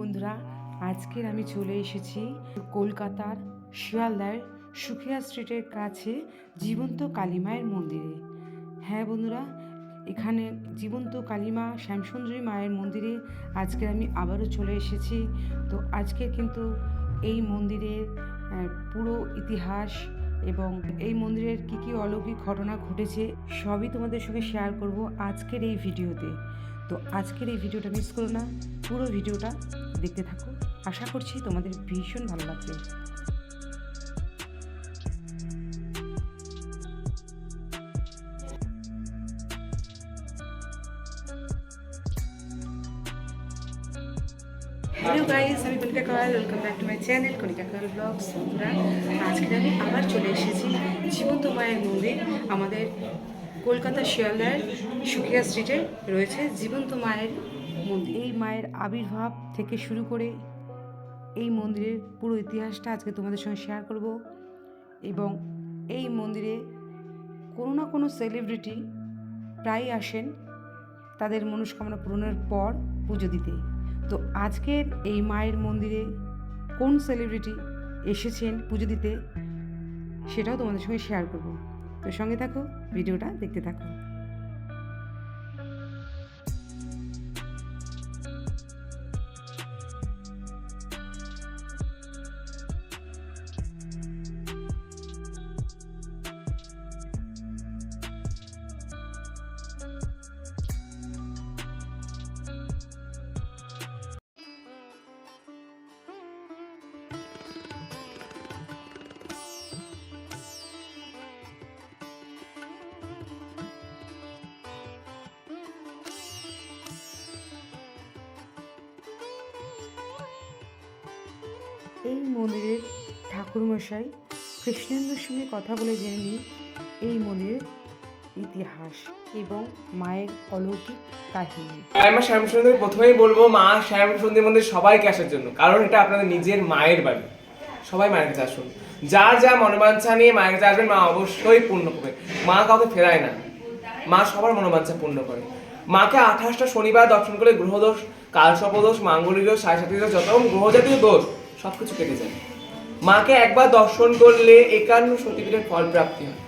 বন্ধুরা, আজকের আমি চলে এসেছি কলকাতার শিয়ালদার সুখিয়া স্ট্রিটের কাছে জীবন্ত কালীমায়ের মন্দিরে। হ্যাঁ বন্ধুরা, এখানে জীবন্ত কালীমা শ্যামসুন্দরী মায়ের মন্দিরে আজকে আমি আবারও চলে এসেছি। তো আজকে কিন্তু এই মন্দিরের পুরো ইতিহাস এবং এই মন্দিরের কী অলৌকিক ঘটনা ঘটেছে সবই তোমাদের সঙ্গে শেয়ার করব আজকের এই ভিডিওতে। তো আজকের এই ভিডিওটা মিস করো না, পুরো ভিডিওটা দেখতে থাকো। আশা করছি তোমাদের ভীষণ ভালো লাগবে। হ্যালো গাইস, আমি Kanika Koyal. Welcome back to my channel Kanika Koyal vlogs. বন্ধুরা, আজকে আমি আবার চলে এসেছি জীবন্ত মায়ের মন্দির। আমাদের কলকাতা শিয়ালদার সুখিয়া স্ট্রিটে রয়েছে জীবন্ত মায়ের মন্দির। এই মায়ের আবির্ভাব থেকে শুরু করে এই মন্দিরের পুরো ইতিহাসটা আজকে তোমাদের সঙ্গে শেয়ার করব। এবং এই মন্দিরে কোনো না কোনো সেলিব্রিটি প্রায়ই আসেন তাদের মনস্কামনা পূরণের পর পুজো দিতে। তো আজকের এই মায়ের মন্দিরে কোন সেলিব্রিটি এসেছেন পুজো দিতে সেটাও তোমাদের সঙ্গে শেয়ার করব। তো সঙ্গে থাকো, ভিডিওটা দেখতে থাকো। এই মন্দিরের ঠাকুরমশাই কৃষ্ণেন্দুর সঙ্গে কথা বলে জেনে নিই এই মন্দিরের ইতিহাস এবং মায়ের অলৌকিক কাহিনী। মা শ্যামসুন্দরী প্রথমেই বলবো, মা শ্যামসুন্দরী মন্দির সবাইকে আসার জন্য, কারণ এটা আপনাদের নিজের মায়ের বাড়ি। সবাই মায়ের কাছে আসুন, যার যা মনোবাঞ্ছা নিয়ে মায়ের কাছে আসবেন, মা অবশ্যই পূর্ণ করবে। মা কাউকে ফেরায় না, মা সবার মনোবাঞ্ছা পূর্ণ করে। মাকে 28টা শনিবার দর্শন করলে গ্রহদোষ, কালসর্পদোষ, মাঙ্গলিক দোষ, সাড়ে দোষ, যত রকম গ্রহজাতীয় দোষ সবকিছু কেটে যায়। মাকে একবার দর্শন করলে 51 সতীপীঠের ফল প্রাপ্তি হয়।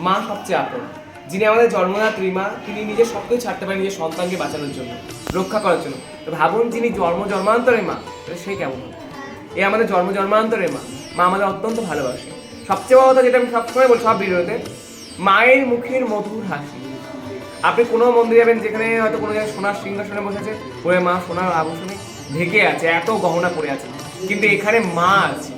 মা সবচেয়ে আপন, যিনি আমাদের জন্মদাত্রী মা, তিনি নিজে সবকিছু ছাড়তে পারেন নিজের সন্তানকে বাঁচানোর জন্য, রক্ষা করার জন্য। তো ভাবুন, যিনি জন্মান্তরের মা, সে কেমন হয়? এ আমাদের জন্মান্তরের মা। মা আমাদের অত্যন্ত ভালোবাসে। সবচেয়ে বড় কথা, যেটা আমি সবসময় বলি সব ভিডিওতে, মায়ের মুখের মধুর হাসি। আপনি কোনো মন্দিরে যাবেন যেখানে হয়তো কোনো জায়গায় সোনার সিংহাসনে বসেছে, ওরে মা সোনার আভূষণে ঢেকে আছে, এত গহনা পড়ে আছে, কিন্তু এখানে মা আছে,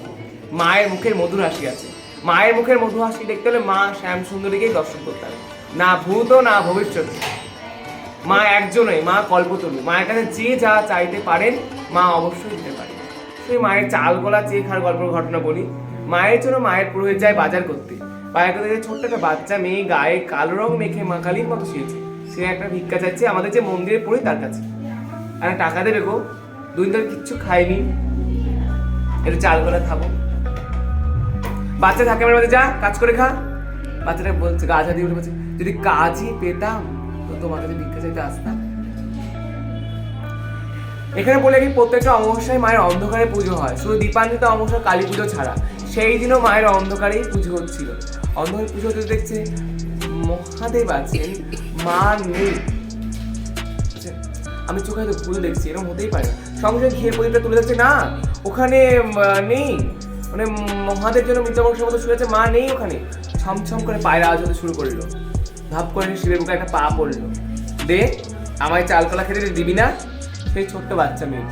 মায়ের মুখের মধুর হাসি আছে। মায়ের মুখের মধুর হাসি দেখতে হলে মা শ্যামসুন্দরীকেই দর্শন করতে হবে, না ভূত না ভবিষ্যৎ। মা একজনই, মা কল্পতরু। মায়ের কাছে যে যা চাইতে পারেন মা অবশ্যই দিতে পারে। সেই মায়ের চাল গলা চেয়ে খাওয়ার গল্পের ঘটনা বলি। মায়ের জন্য মায়ের পুরোহিত যায় বাজার করতে। বাজার করতে ছোট্ট একটা বাচ্চা মেয়ে গায়ে কালো রং মেখে মা কালীর মতো শুয়েছে। সে একটা ভিক্ষা চাইছে আমাদের যে মন্দিরে পুরোহিত তার কাছে। আর টাকা দেবে গো, 2 দিন ধরে কিচ্ছু খাইনি, একটু চাল গলা খাবো। বাচ্চা থাকে আমার মধ্যে, যা কাজ করে খা। বাচ্চাটা বলছে, গাছ দিয়ে বলছে, যদি কাজই পেতাম তো তোমার কাছে ভিক্ষা চাইতে আসতাম। এখানে বলে কি, প্রত্যেকটা অমাবস্যায় মায়ের অন্ধকারে পুজো হয়, শুধু দীপান্বিত অমাবস্যা কালী পুজো ছাড়া। সেই দিনও মায়ের অন্ধকারেই পুজো হচ্ছিল। অন্ধকারে পুজো হতে দেখছে মহাদেব আছেন, মা নেই। আমি চোখে হয়তো ভুল দেখছি, এরকম হতেই পারে। সঙ্গে সঙ্গে ঘিয়ের প্রদীপটা তুলে দেখছে, না ওখানে নেই, মানে মহাদেব যেন মৃত্যুবংশের মতো শুয়েছে, মা নেই ওখানে। ছমছম করে পায়ের আওয়াজ হতে শুরু করলো। ভাব করে শিবের বুকে একটা পা পড়লো। দে, আমায় চালকলা খেতে দিবি না? সেই ছোট্ট বাচ্চা মেয়ে।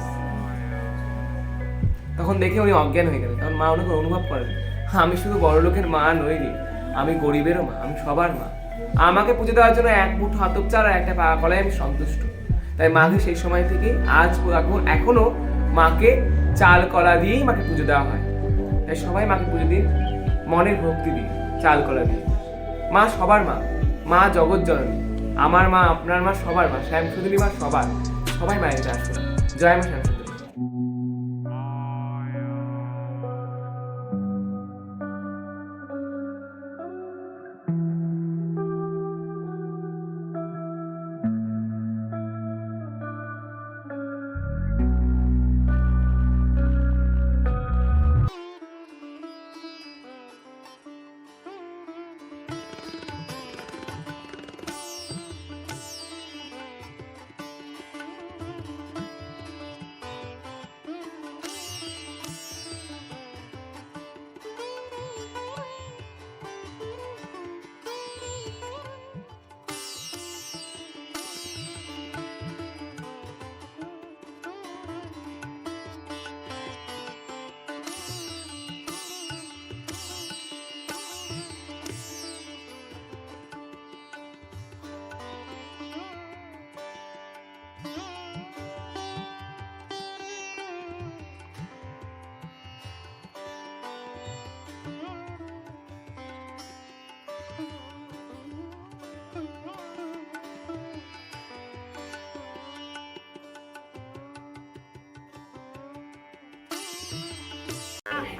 তখন দেখে উনি অজ্ঞান হয়ে গেলেন। তখন মা ওনাকে অনুভব করেন, আমি শুধু বড় লোকের মা নই রে, আমি গরিবেরও মা, আমি সবার মা। আমাকে পুজো দেওয়ার জন্য এক মুঠো হাতক চাল আর একটা পা কলায় আমি সন্তুষ্ট। তাই মাকে সেই সময় থেকে আজ এখনো মাকে চাল কলা দিয়েই মাকে পুজো দেওয়া হয়। তাই সবাই মাকে পুজো দিন মনের ভক্তি দিয়ে, চাল কলা দিয়ে। মা সবার মা, মা জগৎ জননী। আমার মা, আপনার মা, সবার মা। শ্যামসুন্দরী মা সবার। সবাই মায়ের কাছে আসুন। জয় মা শ্যামসুন্দরী।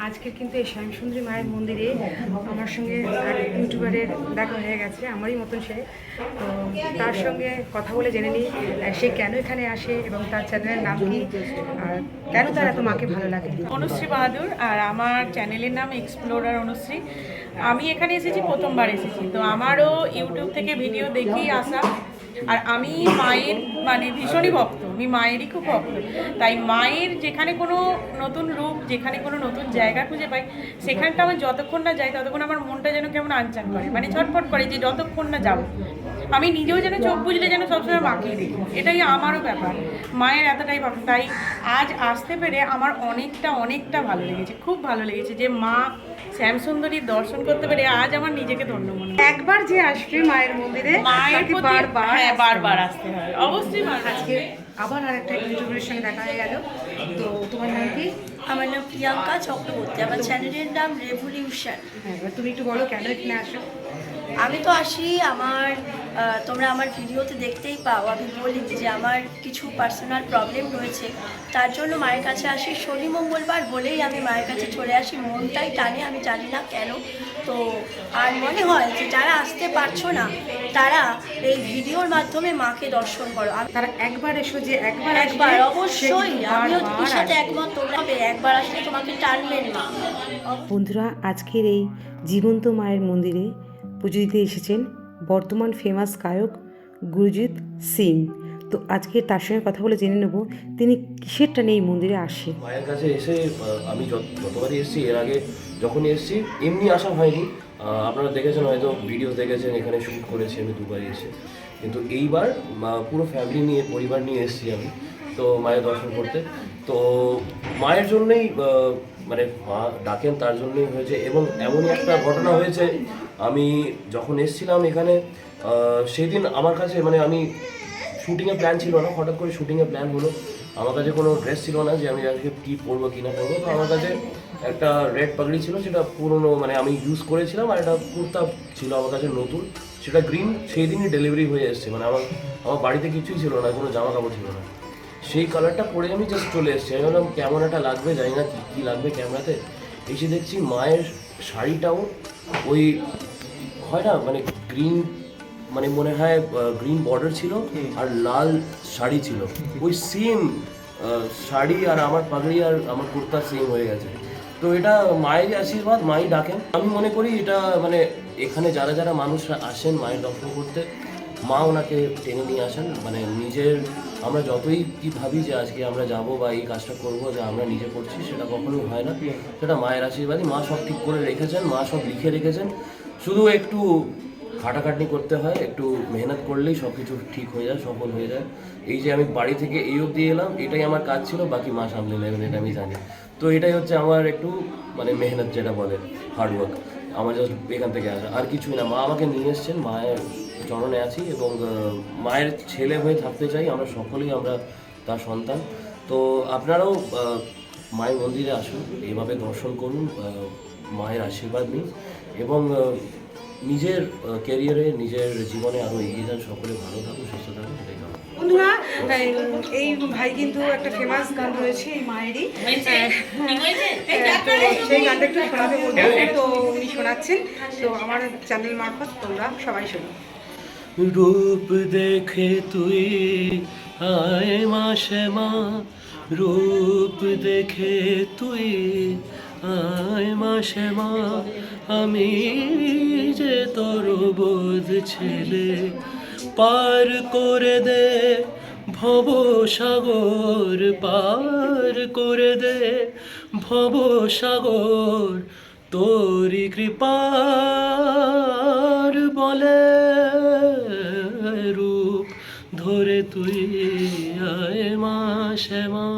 আজকে কিন্তু এই শ্যামসুন্দরী মায়ের মন্দিরে আমার সঙ্গে এক ইউটিউবারের দেখা হয়ে গেছে, আমারই মতন সে। তো তার সঙ্গে কথা বলে জেনে নিই সে কেন এখানে আসে এবং তার চ্যানেলের নাম কি আর কেন তার এত মাকে ভালো লাগে। অনুশ্রী বাহাদুর, আর আমার চ্যানেলের নাম এক্সপ্লোরার অনুশ্রী। আমি এখানে এসেছি, প্রথমবার এসেছি, তো আমারও ইউটিউব থেকে ভিডিও দেখেই আসা। আর আমি মায়ের মানে ভীষণই ভক্ত, আমি মায়েরই খুব ভক্ত। তাই মায়ের যেখানে কোনো নতুন রূপ, যেখানে কোনো নতুন জায়গা খুঁজে পাই, সেখানটা আমার যতক্ষণ না যাই ততক্ষণ আমার মনটা যেন কেমন আনচান করে, মানে ছটফট করে যে যতক্ষণ না যাবো। আমি নিজেও যেন চোখ বুঝলে যেন সবসময় মাকেই দেখি, এটাই আমারও ব্যাপার। মায়ের এতটাই ভক্ত, তাই আজ আসতে পেরে আমার অনেকটা ভালো লেগেছে, খুব ভালো লেগেছে যে মা শ্যামসুন্দরীর দর্শন করতে পেরে আজ আমার নিজেকে ধন্য মনে হয়। একবার যে আসবে মায়ের মন্দিরে মায়ের তাকে প্রতি বারবার হ্যাঁ বারবার আসতে হয়, অবশ্যই বারবার। আজকে আবার আরেকটা ইউটিউবের সঙ্গে দেখা হয়ে গেল। তো তোমার নাম কি? আমার নাম প্রিয়াঙ্কা চক্রবর্তী, আমার চ্যানেলের নাম রেভলিউশন। হ্যাঁ, এবার তুমি একটু বলো কেন এখানে আসো। আমি তো আসি আমার তোমরা আমার ভিডিওতে দেখতেই পাও, আমি বলি যে আমার কিছু পার্সোনাল প্রবলেম রয়েছে, তার জন্য মায়ের কাছে আসি। শনি মঙ্গলবার হলেই আমি মায়ের কাছে চলে আসি, মনটাই টানে, আমি জানি না কেন। তো আর মনে হয় যে যারা আসতে পারছো না তারা এই ভিডিওর মাধ্যমে মাকে দর্শন করো। তারা একবার এসো, যে একবার একবার আসবে, অবশ্যই, সে আমিও বারবার তোমার সাথে আসবে। একমত, তোমরা একবার আসলে তোমাকে টানবেন মা। বন্ধুরা, আজকের এই জীবন্ত মায়ের মন্দিরে পুজো দিতে এসেছেন বর্তমান ফেমাস গায়ক গুরজিৎ সিং। তো আজকে তার সঙ্গে কথা বলে জেনে নেব তিনি কিসের টানে এই মন্দিরে আসে। মায়ের কাছে এসে আমি যতবারই এসেছি, এর আগে যখনই এসেছি এমনি আসা হয়নি। আপনারা দেখেছেন, হয়তো ভিডিও দেখেছেন, এখানে শ্যুট করেছি আমি দুবারই এসে। কিন্তু এইবার পুরো ফ্যামিলি নিয়ে, পরিবার নিয়ে এসেছি আমি তো মায়ের দর্শন করতে। তো মায়ের জন্যই মানে মা ডাকেন, তার জন্যই হয়েছে। এবং এমনই একটা ঘটনা হয়েছে, আমি যখন এসেছিলাম এখানে সেই দিন আমার কাছে মানে আমি শুটিংয়ের প্ল্যান ছিল না, হঠাৎ করে শুটিংয়ের প্ল্যান হলো। আমার কাছে কোনো ড্রেস ছিল না যে আমি আজকে কী পরবো কি না পরবো। তো আমার কাছে একটা রেড পাগড়ি ছিল, সেটা পুরনো মানে আমি ইউজ করেছিলাম, আর একটা কুর্তা ছিল আমার কাছে নতুন, সেটা গ্রিন, সেই দিনই ডেলিভারি হয়ে এসছে। মানে আমার বাড়িতে কিছুই ছিল না, কোনো জামা কাপড় ছিল না, সেই কালারটা পরে আমি জাস্ট চলে এসেছি। আমি ভাবলাম কেমন একটা লাগবে, জানি না কী লাগবে ক্যামেরাতে। এসে দেখছি মায়ের শাড়িটাও ওই হয় না মানে গ্রিন, মানে মনে হয় গ্রিন বর্ডার ছিল আর লাল শাড়ি ছিল, ওই সেম শাড়ি আর আমার পাগড়ি আর আমার কুর্তা সেম হয়ে গেছে। তো এটা মায়ের আশীর্বাদ, মাই ডাকেন। আমি মনে করি এটা মানে এখানে যারা যারা মানুষরা আসেন মায়ের দর্শন করতে, মা ওনাকে টেনে নিয়ে আসেন। মানে নিজের আমরা যতই কি ভাবি যে আজকে আমরা যাব বা এই কাজটা করবো, যে আমরা নিজে করছি, সেটা কখনোই হয় না। সেটা মায়ের আশীর্বাদই, মা সব ঠিক করে রেখেছেন, মা সব লিখে রেখেছেন। শুধু একটু খাটাখাটনি করতে হয়, একটু মেহনত করলেই সব কিছু ঠিক হয়ে যায়, সফল হয়ে যায়। এই যে আমি বাড়ি থেকে এই অবধি এলাম, এটাই আমার কাজ ছিল, বাকি মা সামলে নেবেন এটা আমি জানি। তো এটাই হচ্ছে আমার একটু মানে মেহনত যেটা বলে, হার্ডওয়ার্ক। আমার জাস্ট এখান থেকে আসা, আর কিছুই না। মা আমাকে নিয়ে এসছেন, মায়ের চরণে আছি এবং মায়ের ছেলে হয়ে থাকতে চাই। আমরা সকলেই আমরা তার সন্তান। তো আপনারাও মায়ের মন্দিরে আসুন, এইভাবে দর্শন করুন, মায়ের আশীর্বাদ নিন এবং নিজের ক্যারিয়ারে, নিজের জীবনে আরও এগিয়ে যান। সকলে ভালো থাকুন, সুস্থ থাকুন, সেটাই কামনা। বন্ধুরা, এই ভাই কিন্তু একটা ফেমাস গান রয়েছে এই মায়েরই, তো সেই গানটা একটু শোনাতে বলবো, তো উনি শোনাচ্ছেন। তো আমার চ্যানেল মারফত তোমরা সবাই শোনো। রূপ দেখে তুই আয় মা শ্যামা, রূপ দেখে তুই আয় মা শ্যামা, আমি যে তোর বোধ ছেলে, পার করে দে ভব সাগর, পার করে দে ভব সাগর, তোরি কৃপার বলে রূপ ধরে তুই আয় মা শ্যামা।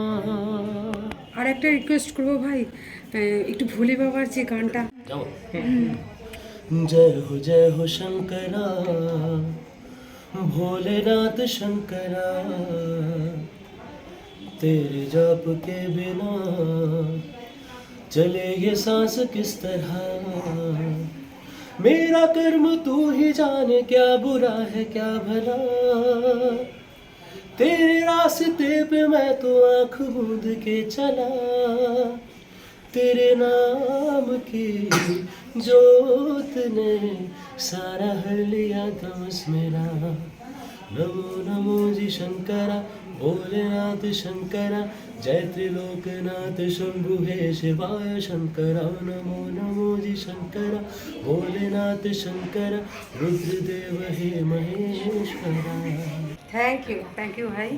আর একটা রিকোয়েস্ট করবো ভাই, একটু ভোলে বাবার যে গানটা। যাও। জয় হো শঙ্করা, भोलेनाथ शंकरा, तेरे जाप के बिना चले ये सांस किस तरह, मेरा कर्म तू ही जाने, क्या बुरा है क्या भला, तेरे रास्ते पे मैं तो आँख मूंद के चला, तेरे नाम की जोत ने सारा हर लिया तमस मेरा। नमो नमो जी शंकरा भोलेनाथ शंकरा, जय त्रिलोकनाथ शंभु हे शिवाय शंकरा। नमो नमो जी शंकरा भोलेनाथ शंकरा, रुद्रदेव हे महेश्वरा। থ্যাংক ইউ ভাই।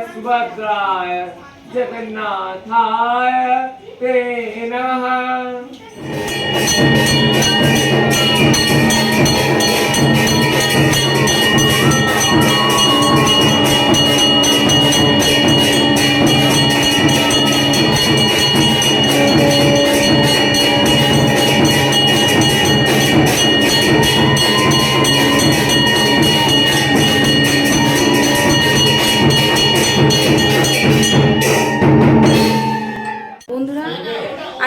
सुभद्राय जगन्नाथाय ते नमः। বন্ধুরা,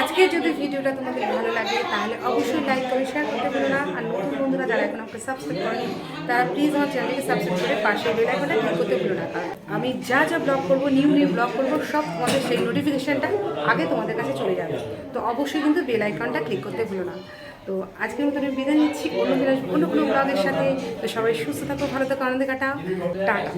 আজকে যদি ভিডিওটা তোমাদের ভালো লাগে তাহলে অবশ্যই লাইক করে শেয়ার করতে ভুলো না। আর নতুন বন্ধুরা যারা এখন আমাকে সাবস্ক্রাইব করেনি তারা প্লিজ আমার চ্যানেলকে সাবস্ক্রাইব করে পাশে বেল আইকনটা ক্লিক করতে ভুলো না। কারণ আমি যা যা ব্লগ করবো, নিউ ব্লগ করবো, সব তোমাদের সেই নোটিফিকেশানটা আগে তোমাদের কাছে চলে যাবে। তো অবশ্যই কিন্তু বেল আইকনটা ক্লিক করতে ভুলো না। তো আজকের মতো আমি বিদায় নিচ্ছি, অন্য কোনো ব্লগের সাথে। তো সবাই সুস্থ থাকো, ভালো থাকো, আনন্দে কাটাও। টাটা।